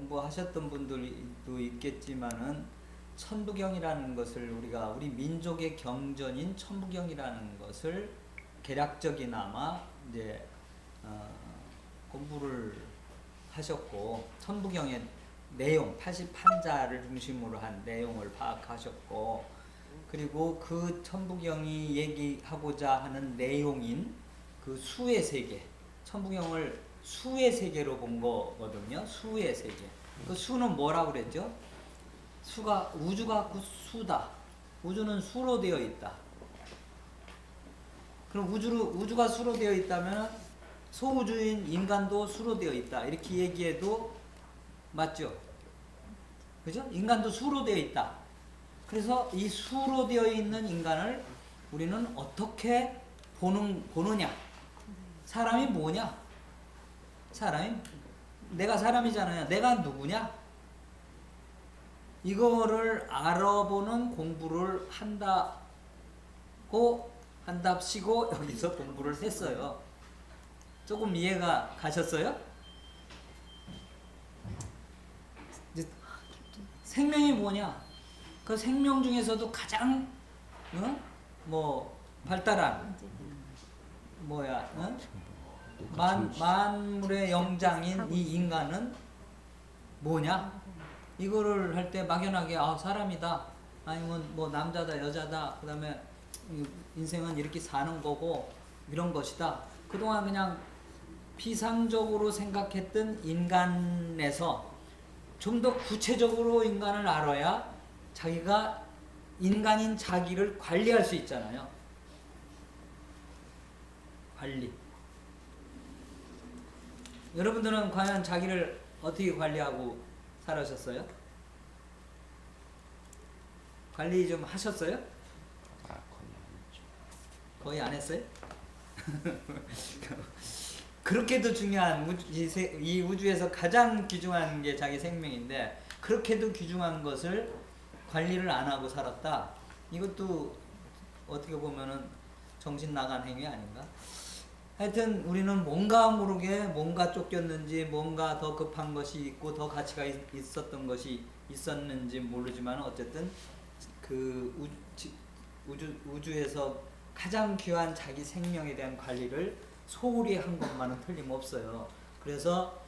공부하셨던 분들도 있겠지만은 천부경이라는 것을 우리 민족의 경전인 천부경이라는 것을 개략적이나마 이제 공부를 하셨고, 천부경의 내용 80판자를 중심으로 한 내용을 파악하셨고, 그리고 그 천부경이 얘기하고자 하는 내용인 그 수의 세계, 천부경을 수의 세계로 본 거거든요. 수의 세계. 그 수는 뭐라고 그랬죠? 우주가 그 수다. 우주는 수로 되어 있다. 그럼 우주가 수로 되어 있다면 소우주인 인간도 수로 되어 있다. 이렇게 얘기해도 맞죠? 그죠? 인간도 수로 되어 있다. 그래서 이 수로 되어 있는 인간을 우리는 어떻게 보느냐? 사람이 뭐냐? 내가 사람이잖아요. 내가 누구냐? 이거를 알아보는 공부를 한답시고 여기서 공부를 했어요. 조금 이해가 가셨어요? 이제 생명이 뭐냐? 그 생명 중에서도 가장 발달한 만물의 영장인 이 인간은 뭐냐? 이거를 할 때 막연하게 사람이다, 아니면 남자다, 여자다, 그 다음에 인생은 이렇게 사는 거고 이런 것이다. 그동안 그냥 피상적으로 생각했던 인간에서 좀 더 구체적으로 인간을 알아야 자기가 인간인 자기를 관리할 수 있잖아요. 관리. 여러분들은 과연 자기를 어떻게 관리하고 살아셨어요? 관리 좀 하셨어요? 거의 안 했어요? 그렇게도 중요한 이 우주에서 가장 귀중한 게 자기 생명인데, 그렇게도 귀중한 것을 관리를 안 하고 살았다. 이것도 어떻게 보면은 정신 나간 행위 아닌가? 하여튼 우리는 뭔가 모르게 뭔가 쫓겼는지, 뭔가 더 급한 것이 있고 더 가치가 있었던 것이 있었는지 모르지만, 어쨌든 그 우주에서 가장 귀한 자기 생명에 대한 관리를 소홀히 한 것만은 틀림없어요. 그래서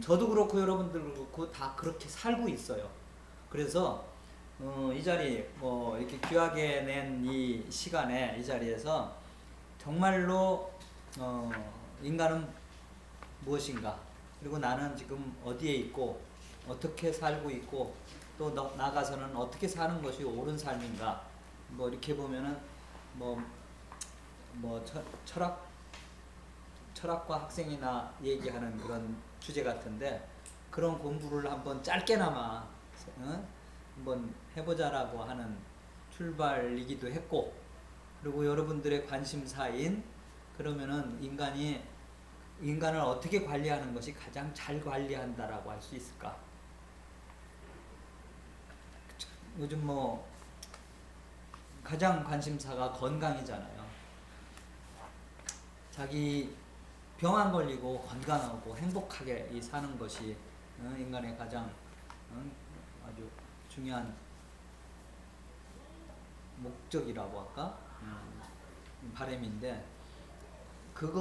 저도 그렇고 여러분들도 그렇고 다 그렇게 살고 있어요. 그래서 이 자리 이렇게 귀하게 낸 이 시간에, 이 자리에서 정말로 인간은 무엇인가, 그리고 나는 지금 어디에 있고 어떻게 살고 있고 또 나가서는 어떻게 사는 것이 옳은 삶인가, 이렇게 보면은 철학과 학생이나 얘기하는 그런 주제 같은데, 그런 공부를 한번 짧게나마 한번 해보자라고 하는 출발이기도 했고, 그리고 여러분들의 관심사인, 그러면은 인간을 어떻게 관리하는 것이 가장 잘 관리한다라고 할 수 있을까? 요즘 가장 관심사가 건강이잖아요. 자기 병 안 걸리고 건강하고 행복하게 사는 것이 인간의 가장 아주 중요한 목적이라고 할까? 바람인데, 그것에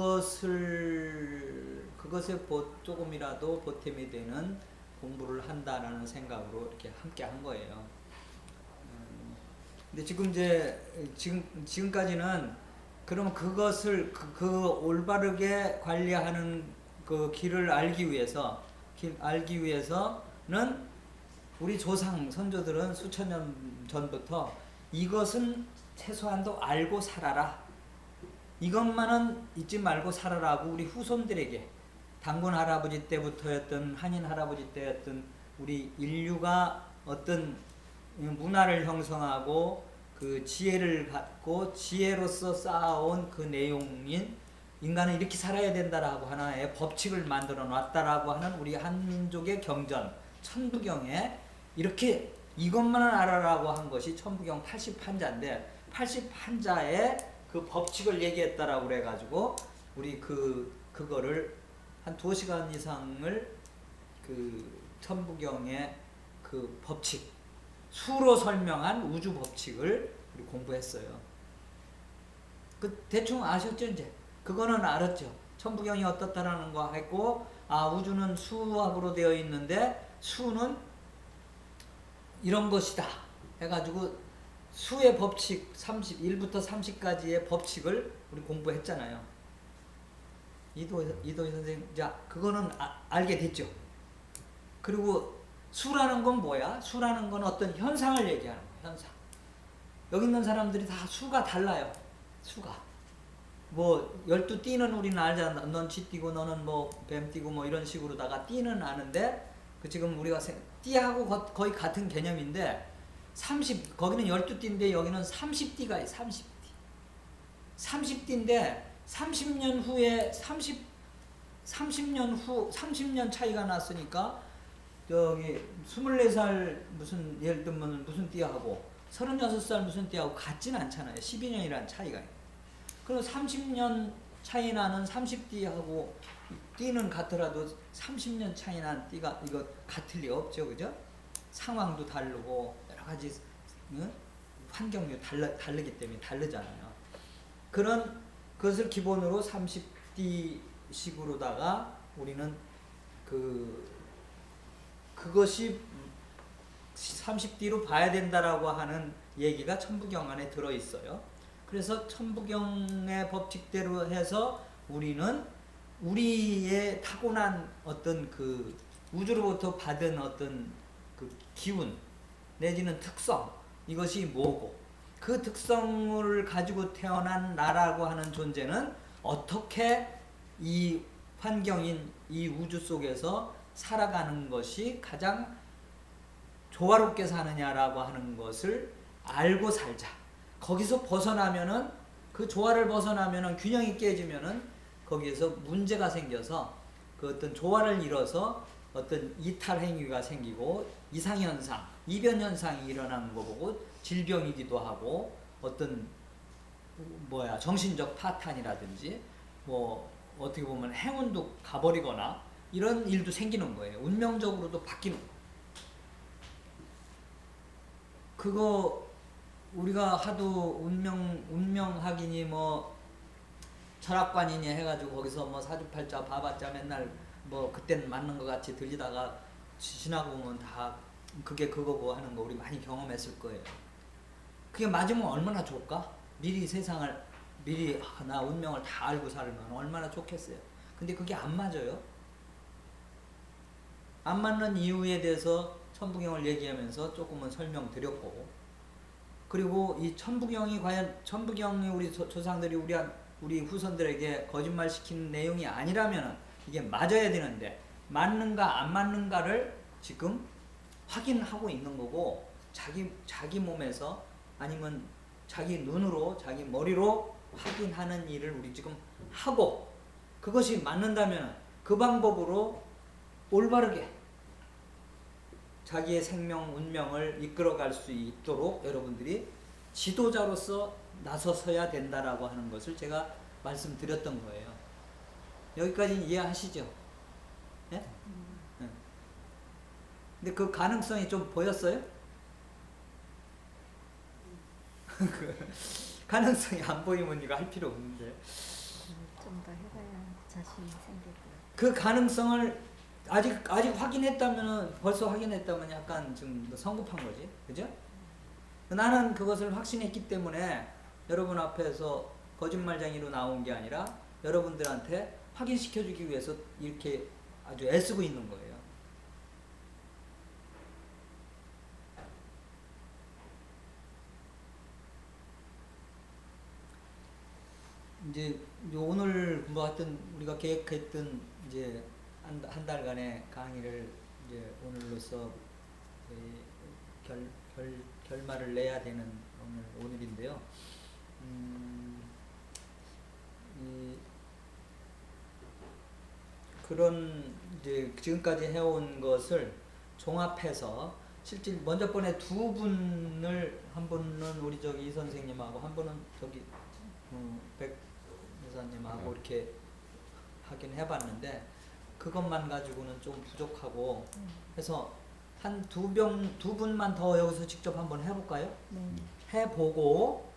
조금이라도 보탬이 되는 공부를 한다라는 생각으로 이렇게 함께 한 거예요. 근데 지금까지는 그러면 그것을 그 올바르게 관리하는 그 길을 알기 위해서는 우리 선조들은 수천 년 전부터 이것은 최소한도 알고 살아라, 이것만은 잊지 말고 살아라고 우리 후손들에게, 단군 할아버지 때부터였던, 한인 할아버지 때였던 우리 인류가 어떤 문화를 형성하고 그 지혜를 갖고 지혜로서 쌓아온 그 내용인, 인간은 이렇게 살아야 된다라고 하나의 법칙을 만들어 놨다라고 하는 우리 한민족의 경전 천부경에 이렇게 이것만은 알아라고 한 것이 천부경 80판자인데, 80판자의 그 법칙을 얘기했다라고 그래가지고 우리 그거를 한 2시간 이상을 천부경의 그 법칙, 수로 설명한 우주 법칙을 우리 공부했어요. 그 대충 아셨죠 이제? 그거는 알았죠. 천부경이 어떻다라는 거 했고, 우주는 수학으로 되어 있는데 수는 이런 것이다 해가지고 수의 법칙 31부터 30까지의 법칙을 우리 공부했잖아요. 이도희 선생님, 자 그거는 알게 됐죠. 그리고 수라는 건 뭐야? 수라는 건 어떤 현상을 얘기하는 거야. 현상. 여기 있는 사람들이 다 수가 달라요. 수가. 뭐 12띠는 우리는 알잖아. 넌 쥐 띠고 너는 뭐 뱀 띠고 뭐 이런 식으로다가 띠는 아는데, 그 지금 우리가 띠하고 거의 같은 개념인데, 거기는 12띠인데 여기는 30띠가 있어. 30띠인데 30년 후에 30년 차이가 났으니까 여기 24살 무슨 예를 들면 무슨 띠하고 36살 무슨 띠하고 같진 않잖아요. 12년이라는 차이가. 그럼 30년 차이 나는 30띠하고 띠는 같더라도 30년 차이 나는 띠가 이거 같을 리 없죠. 그죠? 상황도 다르고 여러 가지 환경도 다르기 때문에 다르잖아요. 그것을 기본으로 30띠식으로다가 우리는 그것이 30D로 봐야 된다라고 하는 얘기가 천부경 안에 들어있어요. 그래서 천부경의 법칙대로 해서 우리는 우리의 타고난 어떤 그 우주로부터 받은 어떤 그 기운 내지는 특성, 이것이 뭐고, 그 특성을 가지고 태어난 나라고 하는 존재는 어떻게 이 환경인 이 우주 속에서 살아가는 것이 가장 조화롭게 사느냐라고 하는 것을 알고 살자. 거기서 벗어나면은, 그 조화를 벗어나면은, 균형이 깨지면은 거기에서 문제가 생겨서 그 어떤 조화를 잃어서 어떤 이탈 행위가 생기고 이상현상, 이변현상이 일어나는 거 보고 질병이기도 하고 어떤 정신적 파탄이라든지 뭐 어떻게 보면 행운도 가버리거나 이런 일도 생기는 거예요. 운명적으로도 바뀌는 거예요. 그거 우리가 하도 운명학이니 뭐 철학관이니 해가지고 거기서 뭐 사주팔자 봐봤자 맨날 뭐 그때는 맞는 것 같이 들리다가 지나고 보면 다 그게 그거고 하는 거 우리 많이 경험했을 거예요. 그게 맞으면 얼마나 좋을까? 미리 세상을 나 운명을 다 알고 살면 얼마나 좋겠어요. 근데 그게 안 맞아요. 안 맞는 이유에 대해서 천부경을 얘기하면서 조금은 설명드렸고, 그리고 이 천부경이 우리 조상들이 우리 후손들에게 거짓말 시키는 내용이 아니라면 이게 맞아야 되는데, 맞는가 안 맞는가를 지금 확인하고 있는 거고, 자기 몸에서 아니면 자기 눈으로 자기 머리로 확인하는 일을 우리 지금 하고, 그것이 맞는다면 그 방법으로 올바르게 자기의 생명 운명을 이끌어갈 수 있도록 여러분들이 지도자로서 나서서야 된다라고 하는 것을 제가 말씀드렸던 거예요. 여기까지 이해하시죠? 네? 네. 근데 그 가능성이 좀 보였어요? 가능성이 안 보이면 이거 할 필요 없는데. 좀 더 해봐야 자신이 생길 거예요. 그 가능성을 아직 확인했다면, 벌써 확인했다면 약간 좀 성급한 거지, 그죠? 나는 그것을 확신했기 때문에 여러분 앞에서 거짓말쟁이로 나온 게 아니라 여러분들한테 확인시켜주기 위해서 이렇게 아주 애쓰고 있는 거예요. 이제 오늘 우리가 계획했던 이제 한 달간의 강의를 이제 오늘로서 결말을 내야 되는 오늘인데요. 그런 이제 지금까지 해온 것을 종합해서 실제 먼저 번에 두 분을, 한 분은 우리 저기 이 선생님하고 한 분은 저기 백 여사님하고 이렇게 하긴 해봤는데, 그것만 가지고는 좀 부족하고 해서 한 두 분만 더 여기서 직접 한번 해볼까요? 네. 해보고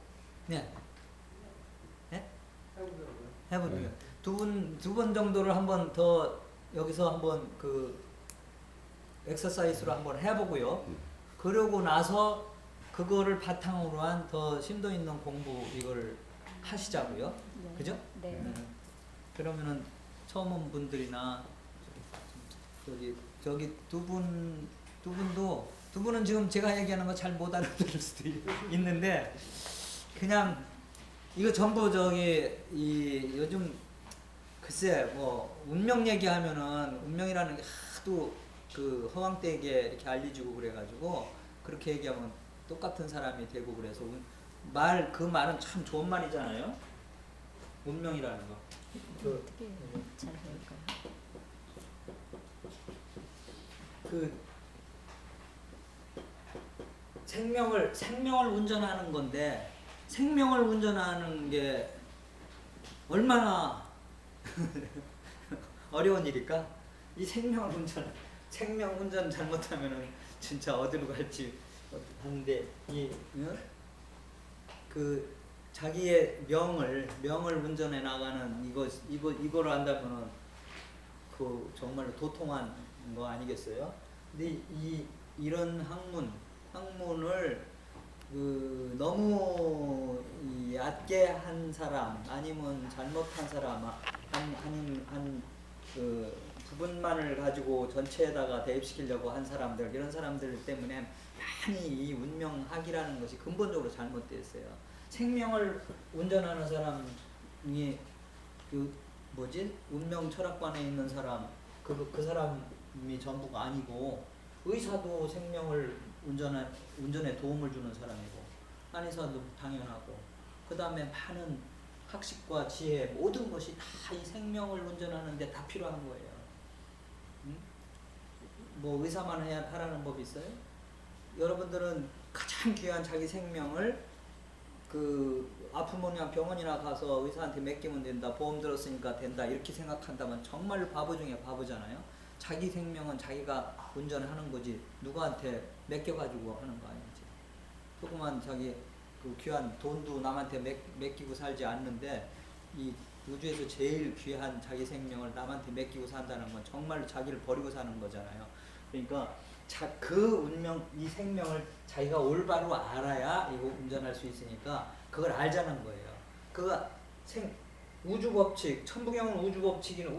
네. 네? 해보고요. 네. 두 분 정도를 한번 더 여기서 한번 그 엑서사이즈로 한번 해보고요. 그러고 나서 그거를 바탕으로 한 더 심도 있는 공부 이걸 하시자고요. 네. 그죠? 네. 그러면은 처음 온 분들이나 저기 두 분은 지금 제가 얘기하는 거 잘 못 알아들을 수도 있는데 그냥 이거 전부 이 요즘 글쎄 뭐 운명 얘기하면은 운명이라는 게 하도 그 허황되게 이렇게 알려주고 그래가지고 그렇게 얘기하면 똑같은 사람이 되고 그래서 그 말은 참 좋은 말이잖아요. 운명이라는 거. 어떻게 잘 배울까요? 그 생명을 운전하는 건데 생명을 운전하는 게 얼마나 어려운 일일까? 이 생명 운전 잘못하면은 진짜 어디로 갈지 하는데 그 자기의 명을 운전해 나가는 이거를 한다면은 그 정말로 도통한 거 아니겠어요? 근데 이런 학문을 그 너무 얕게 한 사람 아니면 잘못한 사람 그 부분만을 가지고 전체에다가 대입시키려고 한 사람들 이런 사람들 때문에 많이 이 운명학이라는 것이 근본적으로 잘못되어 있어요. 생명을 운전하는 사람이 그 운명 철학관에 있는 사람 그 사람이 전부가 아니고 의사도 생명을 운전에 도움을 주는 사람이고 한의사도 당연하고 그 다음에 많은 학식과 지혜 모든 것이 다 이 생명을 운전하는데 다 필요한 거예요. 뭐 의사만 하라는 법이 있어요? 여러분들은 가장 귀한 자기 생명을 그 아프면 병원이나 가서 의사한테 맡기면 된다, 보험 들었으니까 된다 이렇게 생각한다면 정말 바보 중에 바보잖아요. 자기 생명은 자기가 운전하는 거지 누구한테 맡겨가지고 하는 거 아니지. 조그만 자기 그 귀한 돈도 남한테 맡기고 살지 않는데 이 우주에서 제일 귀한 자기 생명을 남한테 맡기고 산다는 건 정말 자기를 버리고 사는 거잖아요. 그러니까 그 이 생명을 자기가 올바로 알아야 이거 운전할 수 있으니까 그걸 알자는 거예요. 그가 우주 법칙, 천부경은 우주 법칙이는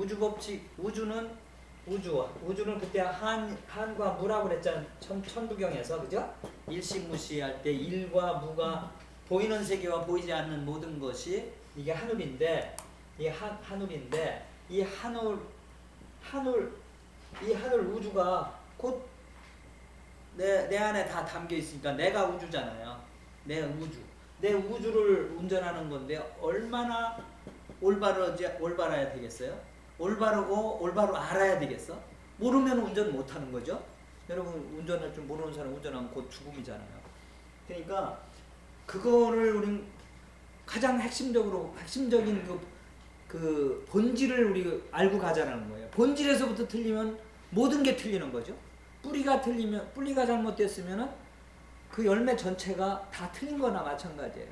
우주는 그때 한과 무라고 그랬잖아요. 천부경에서 그죠? 일시무시할 때 일과 무가 보이는 세계와 보이지 않는 모든 것이 이게 하늘인데 이 하늘인데 이 하늘 우주가 곧 내 안에 다 담겨 있으니까 내가 우주잖아요. 내 우주를 운전하는 건데 얼마나 올바라야 되겠어요? 올바로 알아야 되겠어? 모르면 운전 못 하는 거죠? 여러분 운전할 줄 모르는 사람 운전하면 곧 죽음이잖아요. 그러니까 그거를 우린 가장 핵심적인 그 본질을 우리 알고 가자는 거예요. 본질에서부터 틀리면 모든 게 틀리는 거죠. 뿌리가 잘못됐으면은 그 열매 전체가 다 틀린 거나 마찬가지예요.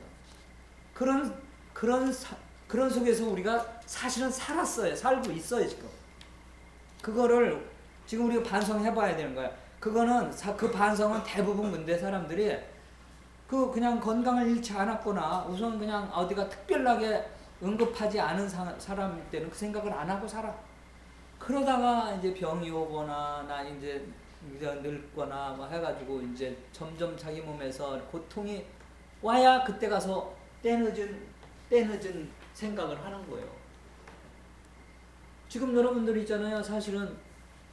그런 속에서 우리가 사실은 살고 있어요, 지금. 그거를 지금 우리가 반성해 봐야 되는 거야. 그 반성은 대부분 근데 사람들이 그냥 건강을 잃지 않았거나 우선 그냥 어디가 특별하게 응급하지 않은 사람 때는 그 생각을 안 하고 살아. 그러다가 이제 병이 오거나 나 이제 늙거나 뭐 해가지고 이제 점점 자기 몸에서 고통이 와야 그때 가서 때늦은 생각을 하는 거예요. 지금 여러분들 있잖아요. 사실은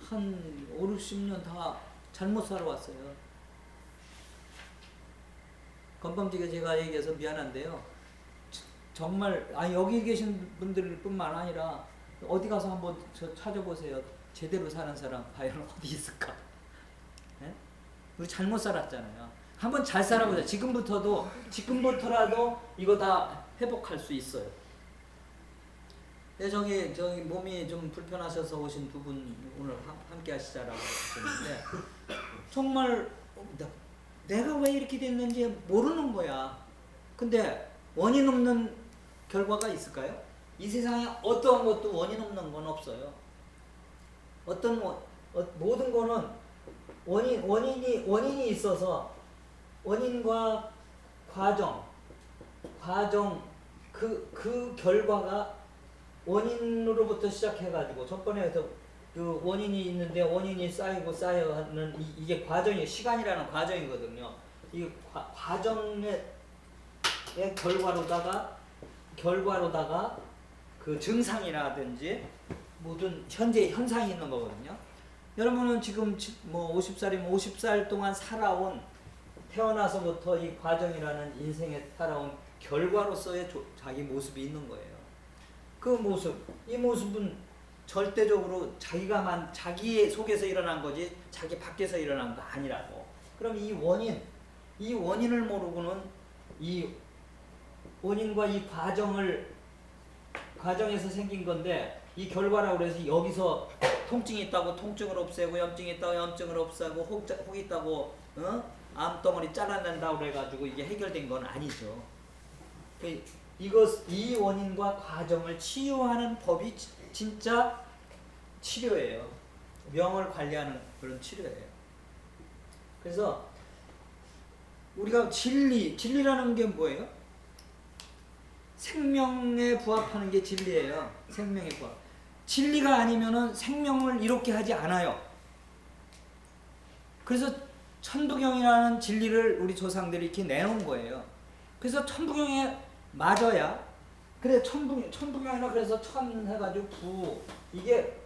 한 5, 60년 다 잘못 살아왔어요. 건방지게 제가 얘기해서 미안한데요. 정말 여기 계신 분들뿐만 아니라 어디 가서 한번 찾아보세요. 제대로 사는 사람 과연 어디 있을까? 네? 우리 잘못 살았잖아요. 한번 잘 살아보자. 지금부터라도 이거 다 회복할 수 있어요. 네, 저기 몸이 좀 불편하셔서 오신 두 분 오늘 함께 하시자라고 하셨는데 정말 내가 왜 이렇게 됐는지 모르는 거야. 근데 원인 없는 결과가 있을까요? 이 세상에 어떠한 것도 원인 없는 건 없어요. 모든 거는 원인이 있어서 원인과 과정 그 결과가 원인으로부터 시작해가지고 첫 번에서 그 원인이 있는데 원인이 쌓여가는 이게 과정이 시간이라는 과정이거든요. 이 과정의 결과로다가 그 증상이라든지 모든 현재 현상이 있는 거거든요. 여러분은 지금 뭐 50살이면 50살 동안 살아온 태어나서부터 이 과정이라는 인생에 살아온 결과로서의 자기 모습이 있는 거예요. 이 모습은 절대적으로 자기 속에서 일어난 거지 자기 밖에서 일어난 거 아니라고. 그럼 이 원인을 모르고는 이 원인과 이 과정에서 생긴 건데 이 결과라고 그래서 여기서 통증이 있다고 통증을 없애고 염증이 있다고 염증을 없애고 혹 있다고 암덩어리 잘라낸다고 그래가지고 이게 해결된 건 아니죠. 이 원인과 과정을 치유하는 법이 진짜 치료예요. 명을 관리하는 그런 치료예요. 그래서 우리가 진리라는 게 뭐예요? 생명에 부합하는 게 진리예요. 생명에 부합. 진리가 아니면은 생명을 이롭게 하지 않아요. 그래서 천부경이라는 진리를 우리 조상들이 이렇게 내놓은 거예요. 그래서 천부경에 맞아야 그래 천부경이라 그래서 천 해가지고 이게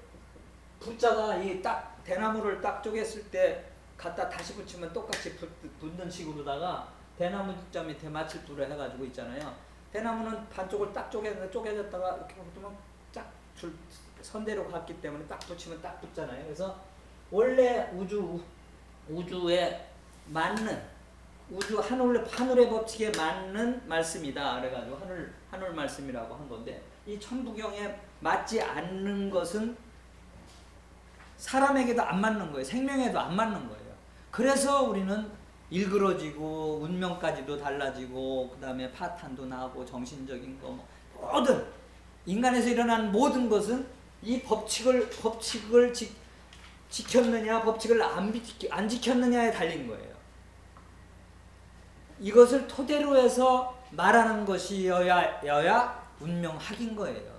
부자가 이 딱 대나무를 딱 쪼갰을 때 갖다 다시 붙이면 똑같이 붙는 식으로다가 대나무 자 밑에 마칠불을 해가지고 있잖아요. 대나무는 반쪽을 딱 쪼개졌다가 이렇게 붙으면 쫙 선대로 갔기 때문에 딱 붙이면 딱 붙잖아요. 그래서 원래 우주에 맞는 하늘의 법칙에 맞는 말씀이다. 그래가지고 하늘 말씀이라고 한 건데 이 천부경에 맞지 않는 것은 사람에게도 안 맞는 거예요. 생명에도 안 맞는 거예요. 그래서 우리는 일그러지고 운명까지도 달라지고 그 다음에 파탄도 나고 정신적인 거 모든 인간에서 일어난 모든 것은 이 법칙을 지켰느냐 법칙을 안 지켰느냐에 달린 거예요. 이것을 토대로 해서 말하는 것이어야 운명학인 거예요.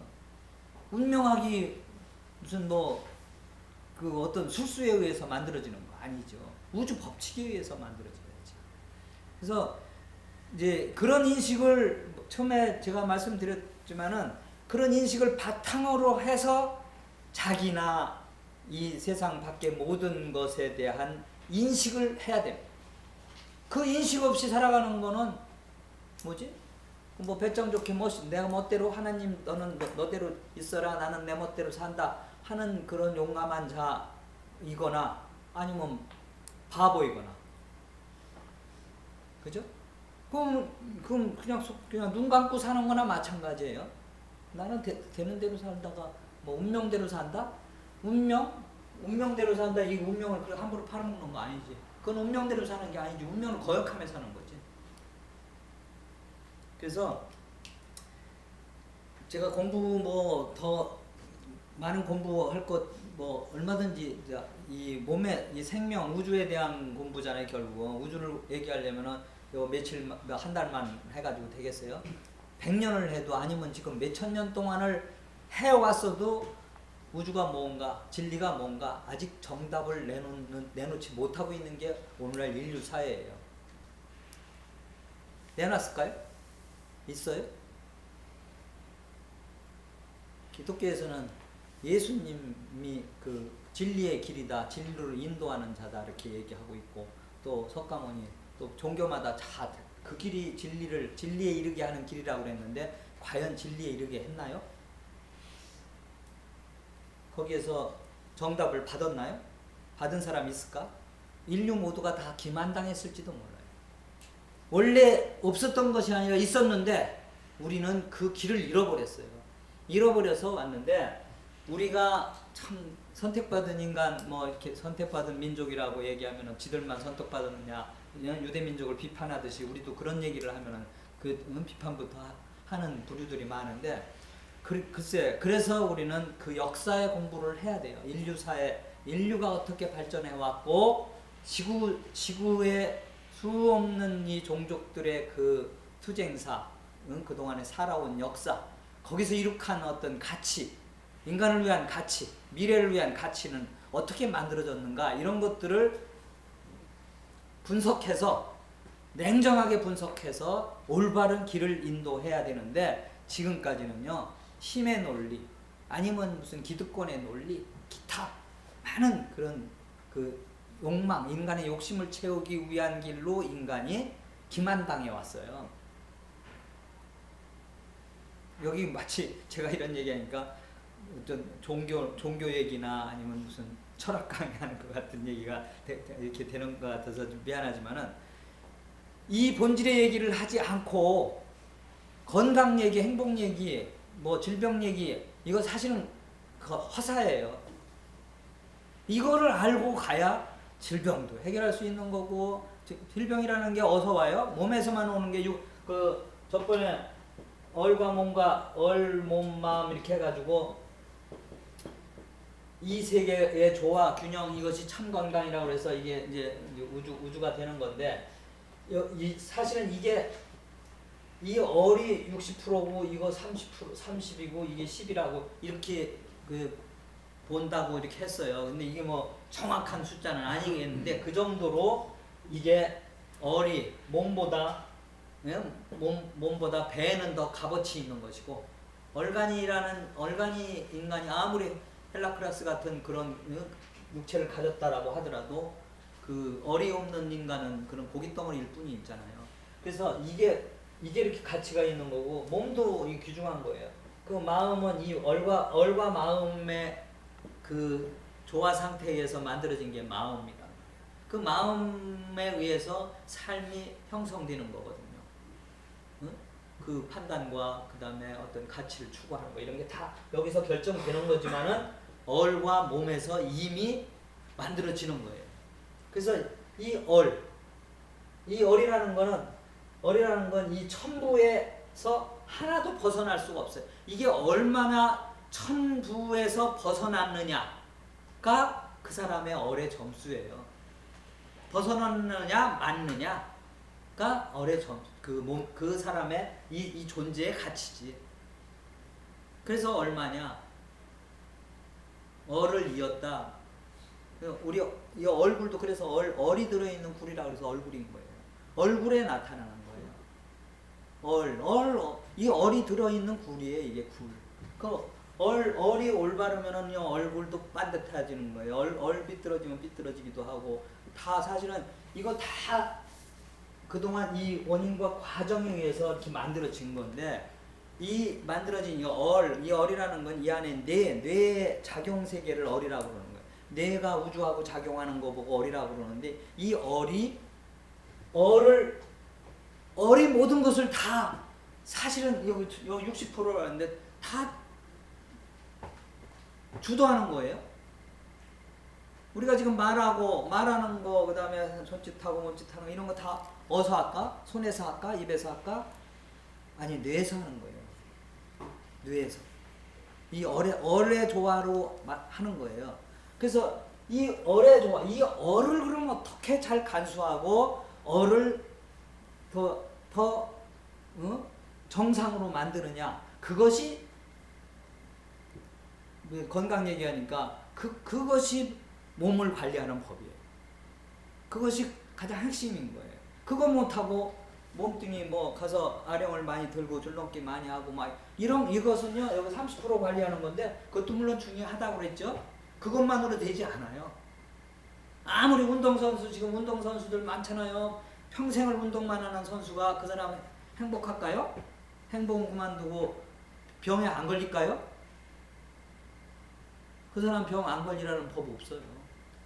운명학이 무슨 그 어떤 술수에 의해서 만들어지는 거 아니죠. 우주 법칙에 의해서 만들어져야지. 그래서 이제 그런 인식을 처음에 제가 말씀드렸지만은 그런 인식을 바탕으로 해서 자기나 이 세상 밖의 모든 것에 대한 인식을 해야 됩니다. 그 인식 없이 살아가는 거는 뭐지? 배짱 좋게 내가 멋대로 하나님 너는 너대로 있어라 나는 내 멋대로 산다 하는 그런 용감한 자이거나 아니면 바보이거나 그죠? 그럼 그냥 눈 감고 사는 거나 마찬가지예요. 나는 되는 대로 살다가 운명대로 산다? 운명대로 산다. 이 운명을 함부로 팔아먹는 거 아니지. 그건 운명대로 사는 게 아니지. 운명을 거역하며 사는 거지. 그래서 제가 공부 더 많은 공부할 것 얼마든지 이 몸의 이 생명 우주에 대한 공부잖아요. 결국은 우주를 얘기하려면은 며칠 한 달만 해가지고 되겠어요. 100년을 해도 아니면 지금 몇천 년 동안을 해왔어도 우주가 뭔가 진리가 뭔가 아직 정답을 내놓지 못하고 있는 게 오늘날 인류 사회예요. 내놨을까요? 있어요? 기독교에서는 예수님이 그 진리의 길이다, 진리로 인도하는 자다 이렇게 얘기하고 있고 또 석가모니 또 종교마다 그 길이 진리에 이르게 하는 길이라고 그랬는데 과연 진리에 이르게 했나요? 거기에서 정답을 받았나요? 받은 사람 있을까? 인류 모두가 다 기만당했을지도 몰라요. 원래 없었던 것이 아니라 있었는데 우리는 그 길을 잃어버렸어요. 잃어버려서 왔는데 우리가 참 선택받은 인간 뭐 이렇게 선택받은 민족이라고 얘기하면은 지들만 선택받았느냐 유대 민족을 비판하듯이 우리도 그런 얘기를 하면은 그 비판부터 하는 부류들이 많은데 글쎄 그래서 우리는 그 역사의 공부를 해야 돼요. 인류가 어떻게 발전해 왔고 지구의 수 없는 이 종족들의 그 투쟁사 그동안에 살아온 역사 거기서 이룩한 어떤 가치 인간을 위한 가치 미래를 위한 가치는 어떻게 만들어졌는가 이런 것들을 분석해서 냉정하게 분석해서 올바른 길을 인도해야 되는데 지금까지는요 힘의 논리 아니면 무슨 기득권의 논리 기타 많은 그런 그 욕망 인간의 욕심을 채우기 위한 길로 인간이 기만당해 왔어요. 여기 마치 제가 이런 얘기하니까 어떤 종교 얘기나 아니면 무슨 철학 강의하는 것 같은 얘기가 이렇게 되는 것 같아서 좀 미안하지만은 이 본질의 얘기를 하지 않고 건강 얘기, 행복 얘기, 뭐 질병 얘기 이거 사실은 허사예요. 이거를 알고 가야 질병도 해결할 수 있는 거고 질병이라는 게 어디서 와요? 몸에서만 오는 게 저번에 얼과 몸과 몸, 마음 이렇게 해가지고 이 세계의 조화, 균형 이것이 참 건강이라고 해서 이게 이제 우주가 되는 건데 사실은 이게 이 얼이 60%고 이거 30이고 이게 10이라고 이렇게 본다고 이렇게 했어요. 근데 이게 뭐 정확한 숫자는 아니겠는데 그 정도로 이게 얼이 몸보다 배에는 더 값어치 있는 것이고 얼간이 인간이 아무리 헬라크라스 같은 그런 육체를 가졌다라고 하더라도 그 얼이 없는 인간은 그런 고깃덩어리일 뿐이 있잖아요. 그래서 이게 이렇게 가치가 있는 거고 몸도 이 귀중한 거예요. 그 마음은 이 얼과 마음의 그 조화 상태에서 만들어진 게 마음이다. 그 마음에 의해서 삶이 형성되는 거거든요. 그 판단과 그 다음에 어떤 가치를 추구하는 거 이런 게 다 여기서 결정되는 거지만은 얼과 몸에서 이미 만들어지는 거예요. 그래서 이 얼이라는 건 이 천부에서 하나도 벗어날 수가 없어요. 이게 얼마나 천부에서 벗어났느냐가 그 사람의 얼의 점수예요. 벗어났느냐 맞느냐가 얼의 점수. 그 사람의 이 존재의 가치지. 그래서 얼마냐? 얼을 이었다. 우리 이 얼굴도 그래서 얼이 들어있는 굴이라 그래서 얼굴인 거예요. 얼굴에 나타나는 거예요. 이 얼이 들어있는 굴이에요. 이게 굴. 얼이 올바르면은요 얼굴도 반듯해지는 거예요. 얼 삐뚤어지면 삐뚤어지기도 하고 다 사실은 이거 다 그동안 이 원인과 과정에 의해서 이렇게 만들어진 건데 이 만들어진 이 얼이라는 건 이 안에 뇌의 작용 세계를 얼이라고 그러는 거예요. 뇌가 우주하고 작용하는 거 보고 얼이라고 그러는데 이 얼이 모든 것을 다 사실은 여기 60%라는데 다 주도하는 거예요. 우리가 지금 말하는 거 그다음에 손짓하고 몸짓하는 거 이런 거 다 어디서 할까? 손에서 할까? 입에서 할까? 아니 뇌에서 하는 거예요. 뇌에서. 이 얼의 조화로 하는 거예요. 그래서 이 얼의 조화, 이 얼을 그럼 어떻게 잘 간수하고 얼을 더 정상으로 만드느냐? 그것이 건강 얘기하니까 그것이 몸을 관리하는 법이에요. 그것이 가장 핵심인 거예요. 그거 못하고 몸뚱이 가서 아령을 많이 들고 줄넘기 많이 하고 이것은요 여기 30% 관리하는 건데 그것도 물론 중요하다고 그랬죠. 그것만으로 되지 않아요. 아무리 운동선수 지금 운동선수들 많잖아요. 평생을 운동만 하는 선수가 그 사람 행복할까요? 행복은 그만두고 병에 안 걸릴까요? 그 사람 병 안 걸리라는 법 없어요.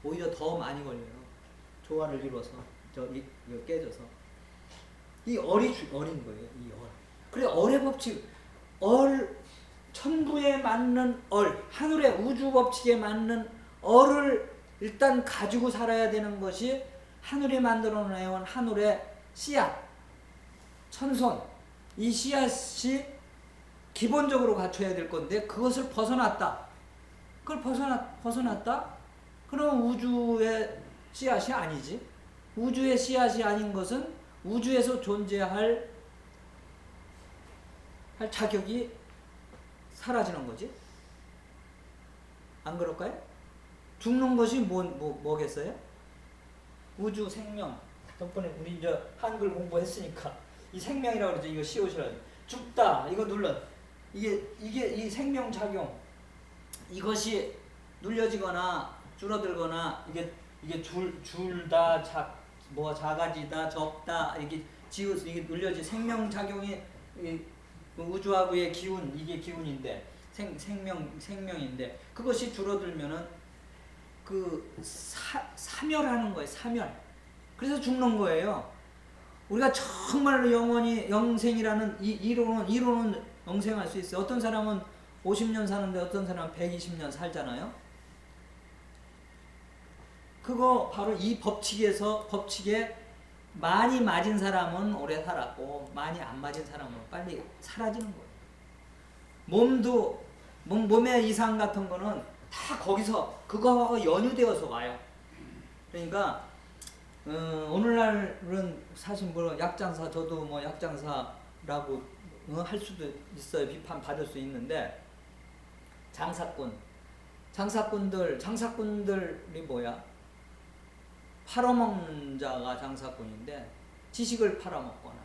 오히려 더 많이 걸려요. 조화를 이루어서 이거 깨져서 이 어린 거예요. 이 얼. 그래 얼의 법칙 천부에 맞는 얼, 하늘의 우주 법칙에 맞는 얼을 일단 가지고 살아야 되는 것이 하늘이 만들어 내온 하늘의 씨앗, 천손. 이 씨앗이 기본적으로 갖춰야 될 건데 그것을 벗어났다. 그걸 벗어났다? 그럼 우주의 씨앗이 아니지. 우주의 씨앗이 아닌 것은 우주에서 존재할 자격이 사라지는 거지. 안 그럴까요? 죽는 것이 뭐겠어요? 우주 생명. 덕분에 우리 이제 한글 공부했으니까 이 생명이라고 그러죠. 이거 씌우시라고. 죽다. 이거 눌러. 이게 이 생명 작용. 이것이 눌려지거나 줄어들거나 이게 줄다 작아지다 적다 이게 눌려지 생명 작용이 우주하고의 기운 이게 기운인데 생명인데 그것이 줄어들면은 그 사멸하는 거예요. 사멸. 그래서 죽는 거예요. 우리가 정말로 영원히 영생이라는 이론은 영생할 수 있어요. 어떤 사람은 50년 사는데 어떤 사람은 120년 살잖아요. 그거 바로 이 법칙에 많이 맞은 사람은 오래 살았고 많이 안 맞은 사람은 빨리 사라지는 거예요. 몸의 이상 같은 거는 다 거기서 그거하고 연유되어서 와요. 그러니까 오늘날은 사실 뭐 약장사 저도 뭐 약장사라고 할 수도 있어요. 비판 받을 수 있는데 장사꾼들이 뭐야? 팔아먹는 자가 장사꾼인데 지식을 팔아먹거나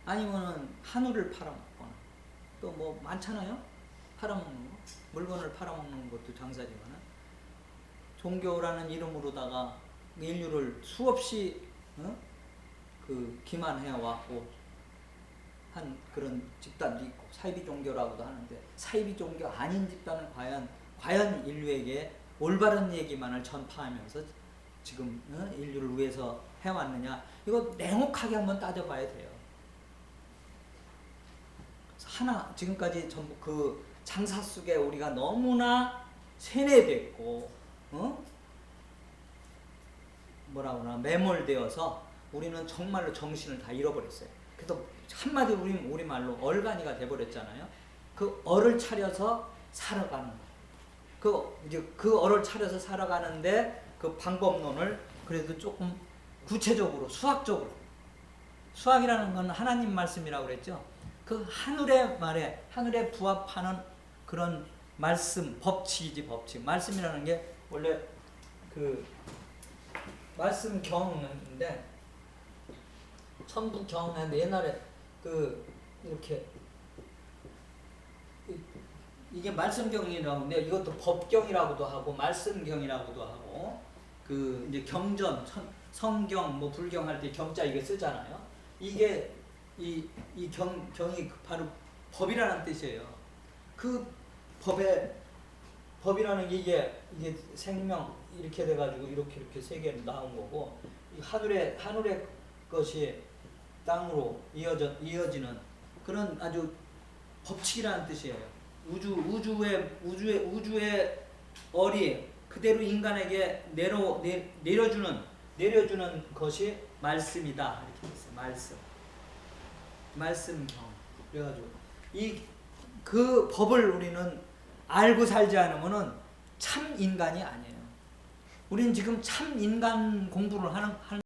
아니면은 한우를 팔아먹거나 또 뭐 많잖아요. 팔아먹는 거 물건을 팔아먹는 것도 장사지만 종교라는 이름으로다가 인류를 수없이 그 기만해 왔고 한 그런 집단도 있고 사이비 종교라고도 하는데 사이비 종교 아닌 집단은 과연 인류에게 올바른 얘기만을 전파하면서 지금 인류를 위해서 해왔느냐 이거 냉혹하게 한번 따져봐야 돼요. 지금까지 전부 그 장사 속에 우리가 너무나 세뇌됐고 매몰되어서 우리는 정말로 정신을 다 잃어버렸어요. 그래서 한마디 우리말로 얼간이가 돼버렸잖아요. 그 얼을 차려서 살아가는 거예요. 그 얼을 차려서 살아가는데 그 방법론을 그래도 조금 구체적으로 수학이라는 건 하나님 말씀이라고 그랬죠. 그 하늘에 부합하는 그런 말씀 법칙이지 법칙. 말씀이라는 게 원래 그 말씀경인데 천부경인데 옛날에 그 이렇게 이게 말씀경이라고 하는데 이것도 법경이라고도 하고 말씀경이라고도 하고 그 이제 경전 성경 뭐 불경 할 때 경자 이게 쓰잖아요. 이게 이 경이 바로 법이라는 뜻이에요. 그 법이라는 게 이게 생명 이렇게 돼가지고 이렇게 세 개로 나온 거고 이 하늘의 것이 땅으로 이어지는 그런 아주 법칙이라는 뜻이에요. 우주의 얼이 그대로 인간에게 내려주는 것이 말씀이다 이렇게 있어요. 말씀경. 그래가지고 그 법을 우리는 알고 살지 않으면은 참 인간이 아니에요. 우리는 지금 참 인간 공부를 하는